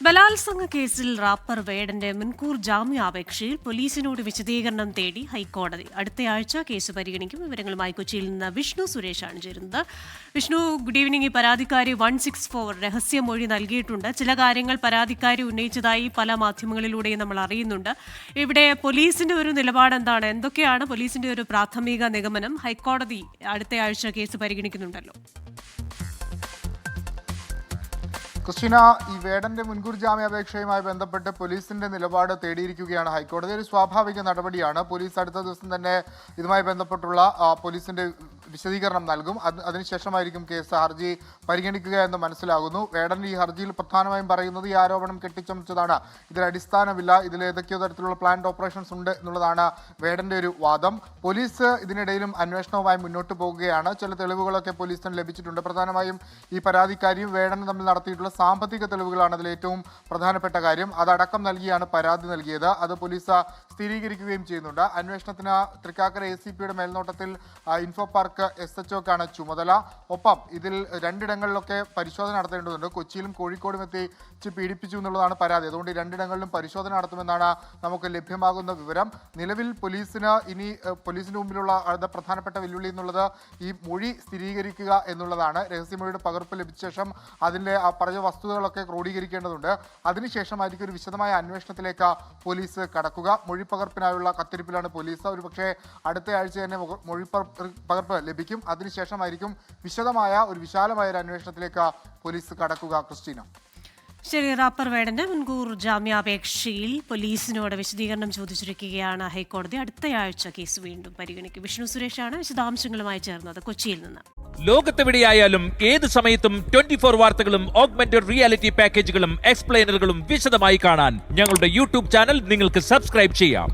ബലാത്സംഗ കേസിൽ റാപ്പർ വേടന്റെ മുൻകൂർ ജാമ്യാപേക്ഷയിൽ പോലീസിനോട് വിശദീകരണം തേടി ഹൈക്കോടതി. അടുത്തയാഴ്ച കേസ് പരിഗണിക്കും. വിവരങ്ങളുമായി കൊച്ചിയിൽ നിന്ന് വിഷ്ണു സുരേഷാണ് ചേരുന്നത്. Vishnu, good evening. ഈ പരാതിക്കാരി 164 രഹസ്യമൊഴി നൽകിയിട്ടുണ്ട്. ചില കാര്യങ്ങൾ പരാതിക്കാരി ഉന്നയിച്ചതായി പല മാധ്യമങ്ങളിലൂടെയും നമ്മൾ അറിയുന്നുണ്ട്. ഇവിടെ പോലീസിന്റെ ഒരു നിലപാട് എന്താണ്? എന്തൊക്കെയാണ് പോലീസിന്റെ ഒരു പ്രാഥമിക നിഗമനം? ഹൈക്കോടതി അടുത്തയാഴ്ച കേസ് പരിഗണിക്കുന്നുണ്ടല്ലോ. ക്രിസ്റ്റീന, ഈ വേടന്റെ മുൻകൂർ ജാമ്യാപേക്ഷയുമായി ബന്ധപ്പെട്ട് പോലീസിന്റെ നിലപാട് തേടിയിരിക്കുകയാണ് ഹൈക്കോടതി. ഒരു സ്വാഭാവിക നടപടിയാണ്. പോലീസ് അടുത്ത ദിവസം തന്നെ ഇതുമായി ബന്ധപ്പെട്ടുള്ള പോലീസിന്റെ വിശദീകരണം നൽകും. അതിനുശേഷമായിരിക്കും കേസ് ഹർജി പരിഗണിക്കുക എന്ന് മനസ്സിലാകുന്നു. വേടൻ ഈ ഹർജിയിൽ പ്രധാനമായും പറയുന്നത് ഈ ആരോപണം കെട്ടിച്ചമച്ചതാണ്, ഇതിൽ അടിസ്ഥാനമില്ല, ഇതിൽ ഏതൊക്കെയോ തരത്തിലുള്ള പ്ലാൻഡ് ഓപ്പറേഷൻസ് ഉണ്ട് എന്നുള്ളതാണ് വേടന്റെ ഒരു വാദം. പോലീസ് ഇതിനിടയിലും അന്വേഷണവുമായി മുന്നോട്ട് പോകുകയാണ്. ചില തെളിവുകളൊക്കെ പോലീസിന് ലഭിച്ചിട്ടുണ്ട്. പ്രധാനമായും ഈ പരാതിക്കാരിയും വേടനും തമ്മിൽ നടത്തിയിട്ടുള്ള സാമ്പത്തിക തെളിവുകളാണ് അതിൽ ഏറ്റവും പ്രധാനപ്പെട്ട കാര്യം. അതടക്കം നൽകിയാണ് പരാതി നൽകിയത്. അത് പോലീസ് സ്ഥിരീകരിക്കുകയും ചെയ്യുന്നുണ്ട്. അന്വേഷണത്തിന് തൃക്കാക്കര ACPയുടെ മേൽനോട്ടത്തിൽ ഇൻഫോ പാർക്ക് SHOക്കാണ് ചുമതല. ഒപ്പം ഇതിൽ രണ്ടിടങ്ങളിലൊക്കെ പരിശോധന നടത്തേണ്ടതുണ്ട്. കൊച്ചിയിലും കോഴിക്കോടും എത്തിച്ച് പീഡിപ്പിച്ചു എന്നുള്ളതാണ് പരാതി. അതുകൊണ്ട് ഈ രണ്ടിടങ്ങളിലും പരിശോധന നടത്തുമെന്നാണ് നമുക്ക് ലഭ്യമാകുന്ന വിവരം. നിലവിൽ പോലീസിന് മുമ്പിലുള്ള പ്രധാനപ്പെട്ട വെല്ലുവിളി എന്നുള്ളത് ഈ മൊഴി സ്ഥിരീകരിക്കുക എന്നുള്ളതാണ്. രഹസ്യമൊഴിയുടെ പകർപ്പ് ലഭിച്ച ശേഷം അതിൻ്റെ പറഞ്ഞ വസ്തുതകളൊക്കെ ക്രോഡീകരിക്കേണ്ടതുണ്ട്. അതിനുശേഷമായിരിക്കും ഒരു വിശദമായ അന്വേഷണത്തിലേക്ക് പോലീസ് കടക്കുക. മൊഴിപ്പകർപ്പിനായുള്ള കത്തിരിപ്പിലാണ് പോലീസ്. ഒരു പക്ഷേ അടുത്ത ആഴ്ച തന്നെ മൊഴിപ്പകർപ്പ് ലഭിക്കും. അതിനുശേഷമായിരിക്കും വിശാലമായ ഒരു അന്വേഷണത്തിലേക്ക് പോലീസ് കടക്കുക. ക്രിസ്റ്റീന, ശരി. റാപ്പർ വേടന്റെ മുൻകൂർ ജാമ്യാപേക്ഷയിൽ പോലീസിനോട് വിശദീകരണം ചോദിച്ചിരിക്കുകയാണ് ഹൈക്കോടതി. അടുത്തയാഴ്ച കേസ് വീണ്ടും പരിഗണിക്കും. വിഷ്ണു സുരേഷാണ് വിശദാംശങ്ങളുമായി ചേർന്നത് കൊച്ചിയിൽ നിന്ന്. ലോകത്തെവിടെയായാലും ഏത് സമയത്തും 24 വാർത്തകളും ഓഗ്മെന്റഡ് റിയാലിറ്റി പാക്കേജുകളും എക്സ്പ്ലെയിനറുകളും വിശദമായി കാണാൻ ഞങ്ങളുടെ യൂട്യൂബ് ചാനൽ നിങ്ങൾക്ക് സബ്സ്ക്രൈബ് ചെയ്യാം.